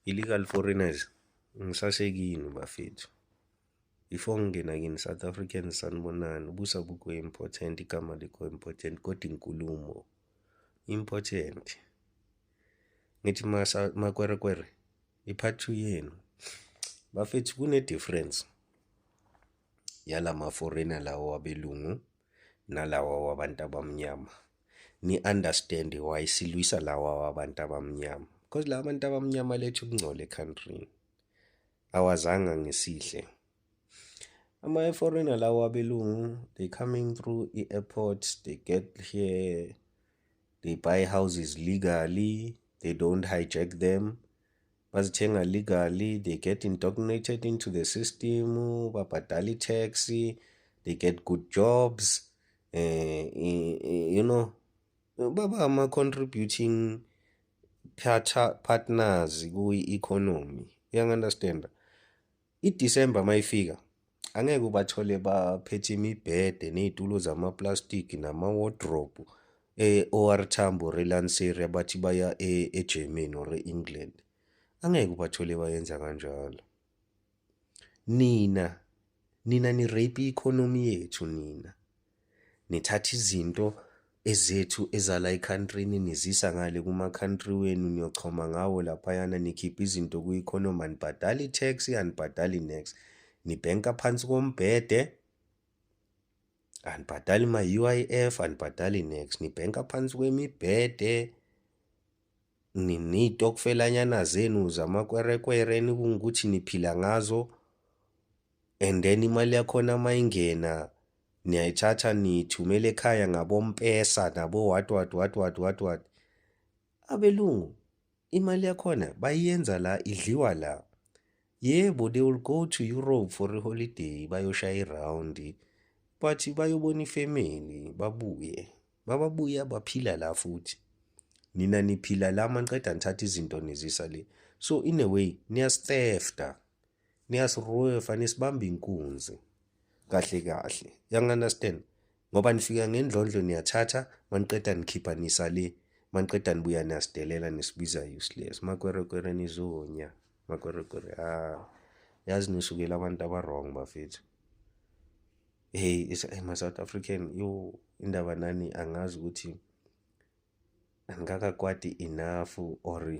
illegal foreigners ngisashekini bafethu. Before ngingena kini South Africans sanibonani ubusa bukho important, igama likho important kodwa inkulumo important. Ngithi makwerekwere iphathu yenu bafethu, kune difference yalama foreigner lawo wabelungu nalawa wabantu abamnyama. Ni understand why silwisa lawa wabantu abamnyama, because la bantu abamnyama lethu ukungcola ekhantrini awazanga ngesihle. Ama-foreigner lawa wabelungu, they coming through airports, they get here, they buy houses legally, they don't hijack them, bazithenga legally, they get indoctrinated into the system, babhadala tax, they get good jobs, you know, baba ama-contributing partners kwi-economy. Uyangi-understand? I-December mayifika angeke ubathole baphethe imibhede ney'tulo zamaplastiki nama-wardrobe OR Tambo Relanseri bathi baya eGermany or e-England. Angeke ubathole bayenza kanjalo. Nina ni-rape i-economy yethu. Nina nithatha izinto ezethu ezala ekhantrini nizisa ngale kuma-country wenu, niyochoma ngawo laphayana, nikhipha izinto kwi-economy, anibhadali i-tax, anibhadali next, nibhenka phansi kombhede, anibhadali ma-UIF, anibhadali next, nibhenka phansi kwemibhede, niy'tokfelanyana zenu zamakwerekwere nikungukuthi niphila ngazo, and then imali yakhona mayingena niyayithatha nithumele ekhaya ngabompesa nabo what. Abelungu imali yakhona bayenza la, idliwa la. Yebo, they will go to Europe for a holiday, bayoshaya irawundi, but bayobona ifamily babuye. Bababuya baphila la futhi. Nina niphila la maniqeda nithatha izinto nizisa le. So in a way niyasithefta, niyasirofa, nisibamba inkunzi kahle kahle. Uyangi-understand? Ngoba nifika ngendlondlo niyathatha, maniqeda nikhipha nisa le, maniqeda nibuya niyasidelela nisibiza useless. Makwerekwere nizonya. Makwerekwere yazi nisukela abantu aba-wrong bafethu. Hey, ma-South African, yo indaba nani angazi ukuthi angikakakwadi enough or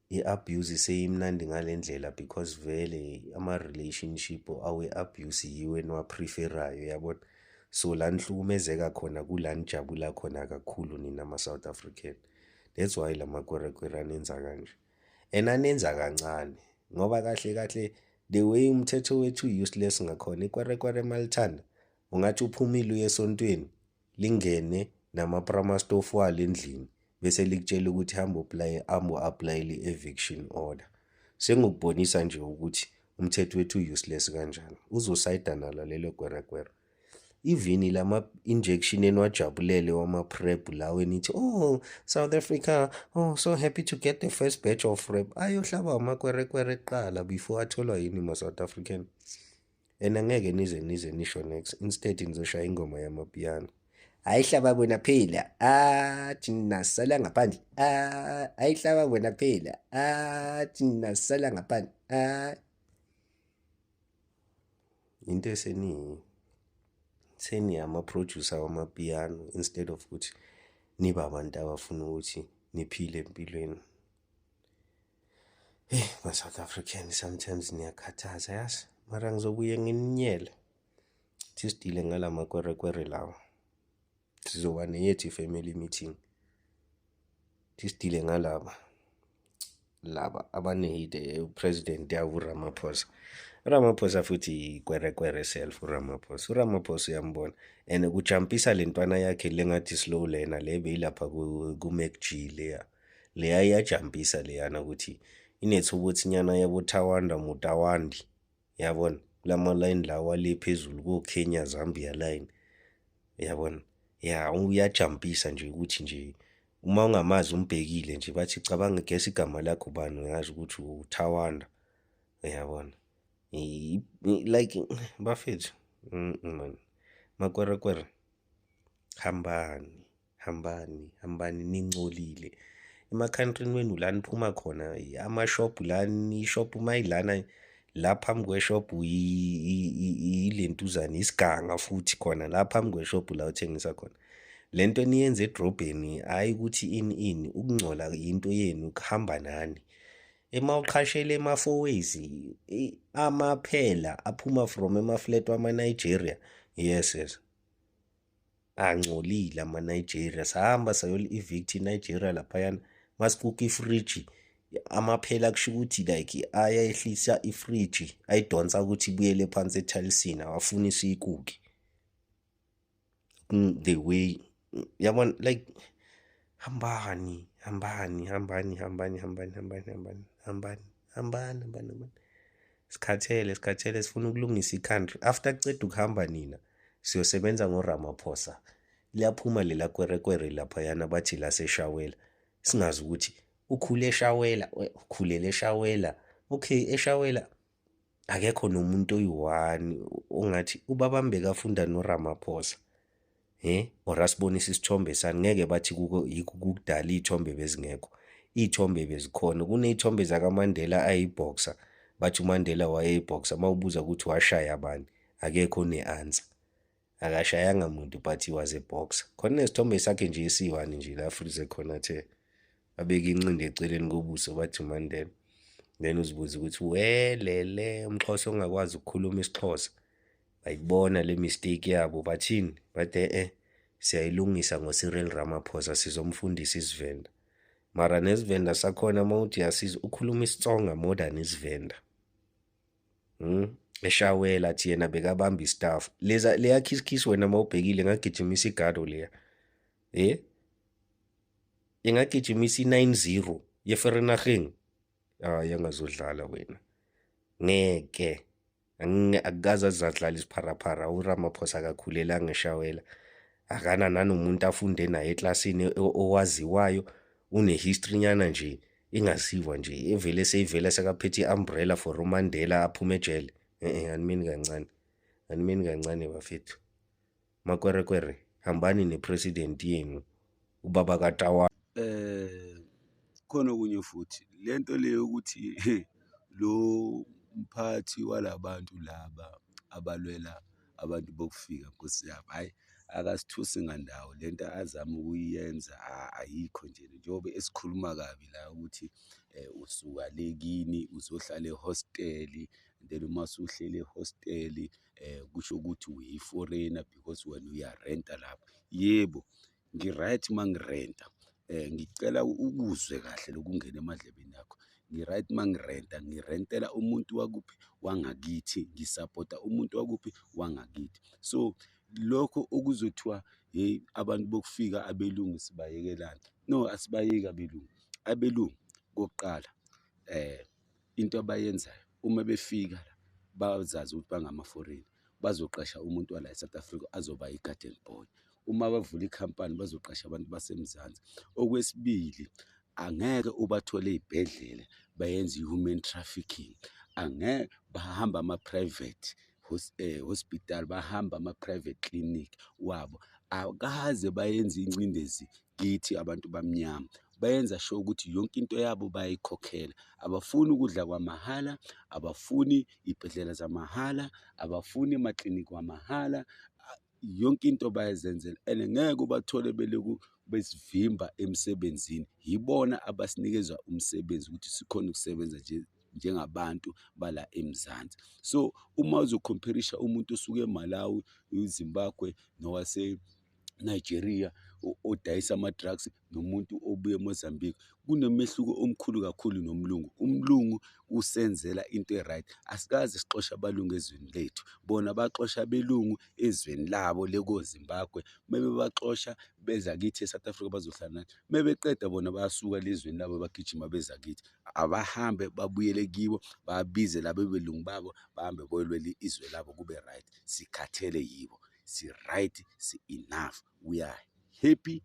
i-abuse seyimnandi ngale ndlela, because vele ama-relationship awe-abuse yiwe niwapreferayo, yabona. So la nihlukumezeka khona kula nijabula khona kakhulu nina ma-South African. That's why la makwerekwere anenza kanje, and anenza kancane ngoba kahle kahle the way umthetho wethu useless ngakhona, ikwerekwere malithanda ungathi uphumile uye esontweni lingene nama-pramastofu walo endlini bese likutshela ukuthi hamba apply eviction order. Sengikubonisa nje ukuthi umthetho wethu useless kanjani. Uzosayida nalo lelo kwerekwere. Even lama-injection eniwajabulele wama-PrEP lawe nithi, oh South Africa, oh so happy to get the first batch of PrEP. Ayohlaba amakwerekwere kuqala before atholwa yini ma-South African. And angeke nize nisho next. Instead nizoshaya ingoma yamapiano. Ayihlaba bona phela, thina sala ngaphandle, ayihlaba bona phela, thina sala ngaphandle. Into seni ama-producer wamapiano instead of ukuthi nibe abantu abafuna ukuthi niphile empilweni. Ma-South African sometimes niyakhathaza yazi, mara ngizobuye ngininyele sidile ngala makwerekwere lawa. Sizoba neyethu i-family meeting, sidile ngalaba abanehide upresident yabo uRamaphosa. uRamaphosa futhi kwerekwere self uRamaphosa. uRamaphosa uyambona, and kujampisa le ntwana yakhe lengathi slow lena le beyilapha ku-MacG leya iyajampisa leyana ukuthi inethubuthi nyana yabo Tawanda Mutawandi, yabona lama line lawa le phezulu ko-Kenya Zambia line, yabona. Ya uyajampisa nje ukuthi nje uma ungamazi umbhekile nje bathi cabanga guess igama lakho bani, uyazi ukuthi uThawanda, yabona. Like bafethu man, makwerekwere hambani ningcolile. emakhantrini wenu la niphuma khona amashophu lani, ishophu mayilana la phambi kweshophu ile ntuzane isiganga futhi khona la phambi kweshophu la uthengisa khona. Le nto eniyenza edrobheni hhayi ukuthi ini ukungcola yinto yenu kuhamba nani. Uma uqhashele ema-fourways amaphela aphuma from emaflat wama-Nigeria, yes angcolile ama-Nigeria. Sahamba sayoli-evict i-Nigeria laphayana masikuka ifriji amaphela kusho ukuthi like ayayehlisa ifriji ayidonsa ukuthi ibuyele phansi ethalisini awafuni siyikuke. The way yabona like hambani sikhathele sifuna ukulungisa i-country. After kuceda ukuhamba nina siyosebenza ngoRamaphosa, liyaphuma lela kwerekwere laphayana bathi laseshawela, singazi ukuthi ukhule eshawela, ukhulele eshawela. Okay, eshawela akekho nomuntu oyi-one ongathi ubaba Mbeki afunda noRamaphosa or asibonise isithombe sani. Ngeke bathi kukudala iy'thombe bezingekho, iy'thombe bezikhona. Kuney'thombe zakaMandela ayibhoksa, bathi uMandela wayeyibhoksa mawubuza ukuthi washaya bani akekho one-answer. Akashayanga muntu but he was a boxer. Khona nesithombe sakhe nje esi-one nje la frize khona athe abeke incindi eceleni kobuso bathi uMandela. Then uzibuza ukuthi welele umXhosa ongakwazi ukukhuluma isiXhosa. Bayibona le mistake yabo bathini, bathi siyayilungisa ngoCyril Ramaphosa sizomfundisa isiVenda. Mara nesiVenda sakhona mawuthi yasiza ukhuluma isiTsonga more than isiVenda. Eshawela athi yena bekabamba istaff. Leya kiss wena mawubhekile ngagijimisa igado leya. Ingagijimisa i-9-0 yeVereeniging. Yangazodlala wena. Ngeke. Akukaze azadlala isipharapara. uRamaphosa akakhulelanga eshawela. Akana nanomuntu afunde naye eklasini owaziwayo. Une-history nyana nje ingasiwa nje evele seyivela sekaphethe i-umbrella for uMandela aphume ejele. Animini kancane bafethu. Makwerekwere hambani nepresident yenu ubaba kaTawa. Khona okunye futhi lento leyo ukuthi lo mphathi walabantu laba abalwela abantu bokufika Nkosi yami, hhayi akasithusi ngandawo lento azama ukuyenza ayikho nje njengoba esikhuluma kabi la ukuthi usuka le kini uzohlala ehosteli, then uma usuhlele ehosteli kusho ukuthi uyi-foreigner because wena uyarenta lapha. Yebo, ngi-right mangirenta. Ngicela ukuzwe kahle lokungena emadlebeni yakho. Ngi-right mangirenta, ngirentela umuntu wakuphi wangakithi, ngisapota umuntu wakuphi wangakithi. So lokho okuzothiwa hey abantu bokufika abelungu sibayekelana, no asibayeki abelungu. Abelungu kokuqala into abayenzayo uma befika la bazazi ukuthi bangama-foreigner bazoqasha umuntu wala eSouth Africa azoba i-garden boy. Uma bavula ikhampani bazoqasha abantu baseMzansi. Okwesibili, angeke ubathole ey'bhedlela bayenza i-human trafficking. Angeke bahamba ama-private hospital, bahamba ama-private clinic wabo. Akaze bayenze incindezi kithi abantu bamnyama. Bayenza sure ukuthi yonke into yabo bayayikhokhela. Abafuni ukudla kwamahhala, abafuni iy'bhedlela zamahhala, abafuni amaklinikhi wamahhala. Yonke into bayazenzela and ngeke ubathole beloku besivimba emsebenzini. Yibona abasinikeza umsebenzi ukuthi sikhona ukusebenza njengabantu bala eMzansi. So uma uzokhomperisha umuntu osuke eMalawi, eZimbabwe nowase-Nigeria odayisa ama-drugs nomuntu obuye eMozambique, kunomehluko omkhulu kakhulu nomlungu. Umlungu usenzela into e-right. Asikaze sixoshe abalungu ezweni lethu, bona baxosha abelungu ezweni labo lekoZimbabwe. Mebebaxosha beza kithi eSouth Africa bazohlala nathi. Mebeqeda bona bayasuka lezweni labo bagijima beza kithi. Abahambe babuyele kibo, babize labo belungu babo, bahambe boyolwela izwe labo kube right. Sikhathele yibo, si-right, si-enough. We are happy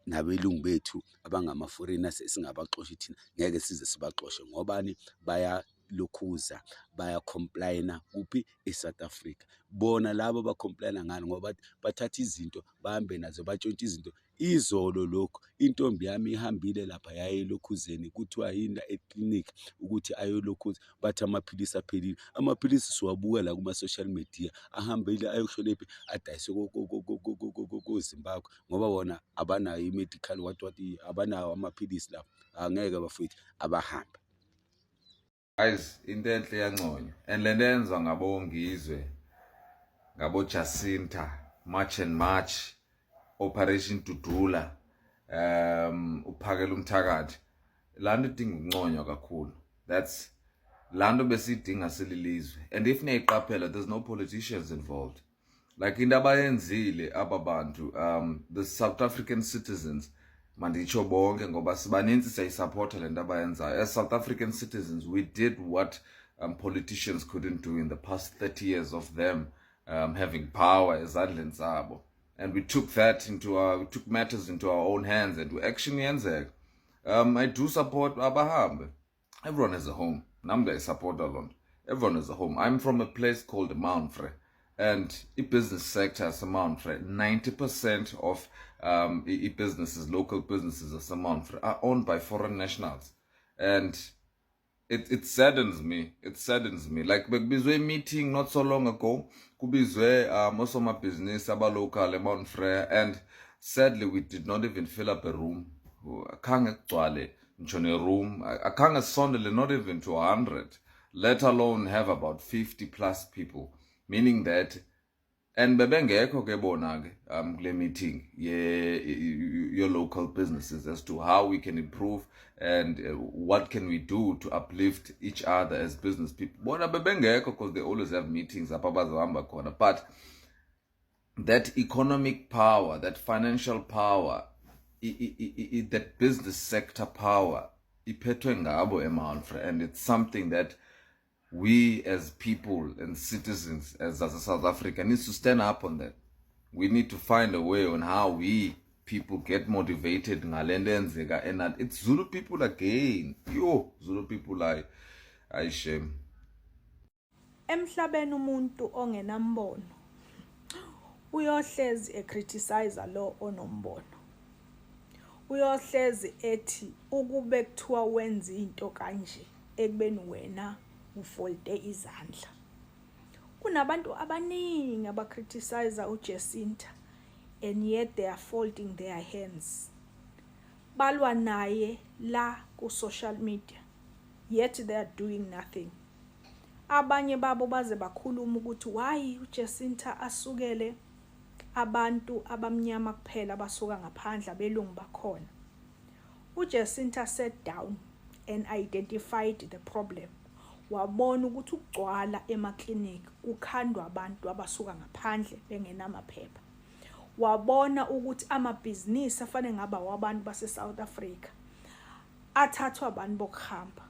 nabelungu bethu abangama-foreigners esingabaxoshi thina, ngeke size sibaxoshe ngobani lokhuza baya-complyana kuphi eSouth Africa. Bona labo ba-complyana ngani ngoba bathatha izinto bahambe nazo batshontshe izinto. Izolo lokhu intombi yami ihambile lapha yaye elokhuzeni kuthiwa yini eklinikhi ukuthi ayolokhuza bathi amaphilisi aphelile. Amaphilisi siwabuka la kuma-social media ahambile ayoshonephi adayise ko-Zimbabwe ngoba bona abanayo i-medical abanawo amaphilisi lapho angeke bafowethu abahambe. Guys, into enhle yanconywa and le nto yenziwa ngabongizwe ngabo-Jacinta, March and March, Operation Dudula, uphakela umthakathi. La nto idinga ukunconywa kakhulu. That's la nto besiyidinga sililizwe. And if niyayiqaphela, there's no politicians involved. Like into abayenzile aba bantu, the South African citizens, manditsho bonke ngoba sibaninzi siyayisupporta le nto abayenzayo. As South African citizens, we did what politicians couldn't do in the past 30 years of them having power ezandleni zabo. And we took matters into our own hands and we actually yenzeka. I do support abahambe. Everyone has a home. Nami I support a lot. Everyone has a home. I'm from a place called Mount Frere. And business sector Mount Frere, 90% of businesses, local businesses at Mount Frere are owned by foreign nationals. And it saddens me. It saddens me. Like bekubizwe a meeting not so long ago, kubizwe osoma business aba local Mount Frere, and sadly we did not even fill up a room. Akhange kugcwale ngisho room. Akhange sondele not even to 100, let alone have about 50 plus people. Meaning that, and bebengekho ke bona ke kule meeting your local businesses as to how we can improve and what can we do to uplift each other as business people. Bona bebengekho because they always have meetings apha bazohamba khona. But that economic power, that financial power, that business sector power, iphethwe ngabo eMount Frere, and it's something that we as people and citizens as a South Africa needs to stand up on that. We need to find a way on how we people get motivated ngalendenzeka, and it's Zulu people again. Zulu people I shame. Emhlabeni umuntu ongenambono uyohlezi ecriticize lo onombono. Uyohlezi ethi ukube kuthiwa wenza into kanje ekubeni wena ufolte izandla. Kunabantu abaningi abacriticize uJacinta and yet they are folding their hands. Balwa naye la ku social media yet they are doing nothing. Abanye babo baze bakhuluma ukuthi why uJacinta asukele abantu abamnyama kuphela abasuka ngaphandle abelungu bakhona. uJacinta sat down and identified the problem. Wabona ukuthi ukugcwala emaklinikhi kukhandwa abantu abasuka ngaphandle bengenamaphepha. Wabona ukuthi amabhizinisi afanele ngaba wabantu base South Africa athathwa abantu bokuhamba.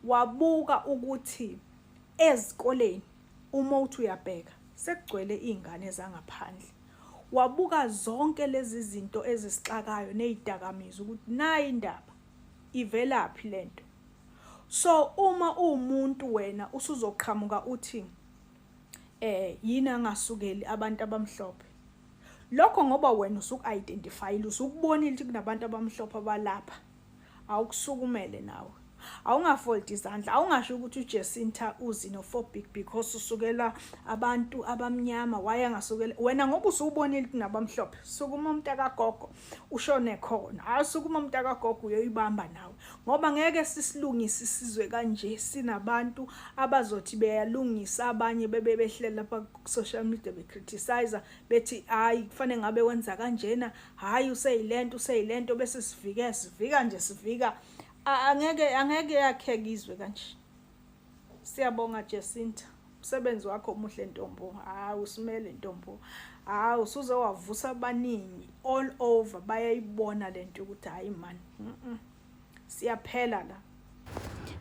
Wabuka ukuthi ezikoleni uma uthi uyabheka sekugcwele izingane zangaphandle. Wabuka zonke lezi zinto ezisixakayo nezidakamizwa ukuthi nayi indaba ivelaphi lento. So uma umuntu wena usuzoqhamuka uthi yini angasukeli abantu abamhlophe. Lokho ngoba wena usuku-identifyile, usukubonile ukuthi kunabantu abamhlophe abalapha, awukusukumele nawe. Awungafoldi izandla, awungasho ukuthi uJacinta uxenophobic because usukela abantu abamnyama, waye angasukela wena ngoba usubonile ukuthi nabamhlophe. Sukuma umntakagogo ushone khona, asukuma umntakagogo uyoyibamba nawe ngoba ngeke sisilungise isizwe kanje sinabantu abazothi beyalungisa abanye behlela lapha ku social media becriticize bethi hayi kufanele ngabe wenza kanjena, hayi useyilento bese sivika nje sivika. Angeke yakheka izwe kanje. Siyabonga Jacinta, umsebenzi wakho omuhle ntombo. Usimele ntombo. Usuze wavusa abaningi all over bayayibona lento ukuthi hayi man. Siyaphela la.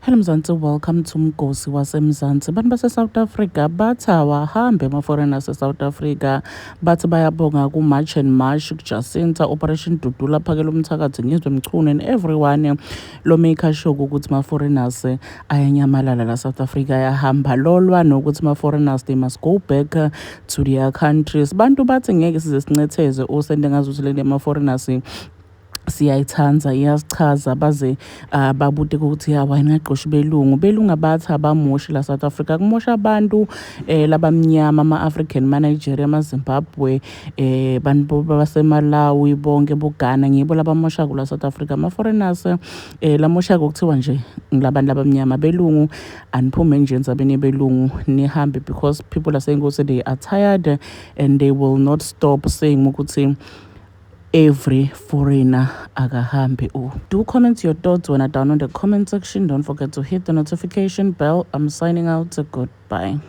Hello Mzansi, welcome to Mgosi waseMzansi. Bantu base-South Africa bathi awahambe ama-foreigners e-South Africa, bathi bayabonga ku-March and March, kuJacinta, Operation Dudula, Phakela Umthakathi, Ngizwe Mchunu and everyone lo make sure ukuthi ma-foreigners ayanyamalala la South Africa, ayahamba lolwa nokuthi ma-foreigners they must go back to their countries. Bantu bathi ngeke size sincetheze usende ngazuthi le ma-foreigners siyayithanza iyasichaza baze babude ukuthi hawa ingaqoshi belungu abathi abamoshi la South Africa, kumosha abantu labamnyama ama-African, ma-Nigeria, ama-Zimbabwe, bantu basemalawi bonke boGhana, ngibo labamosha kula South Africa. Ama-foreigners lamosha kuthiwa nje labantu labamnyama belungu aniphume nje enzabeni belungu nihambe, because people are saying also they are tired and they will not stop saying ukuthi every foreigner akahambe. Do comment your thoughts when I down on the comment section. Don't forget to hit the notification bell. I'm signing out. Goodbye.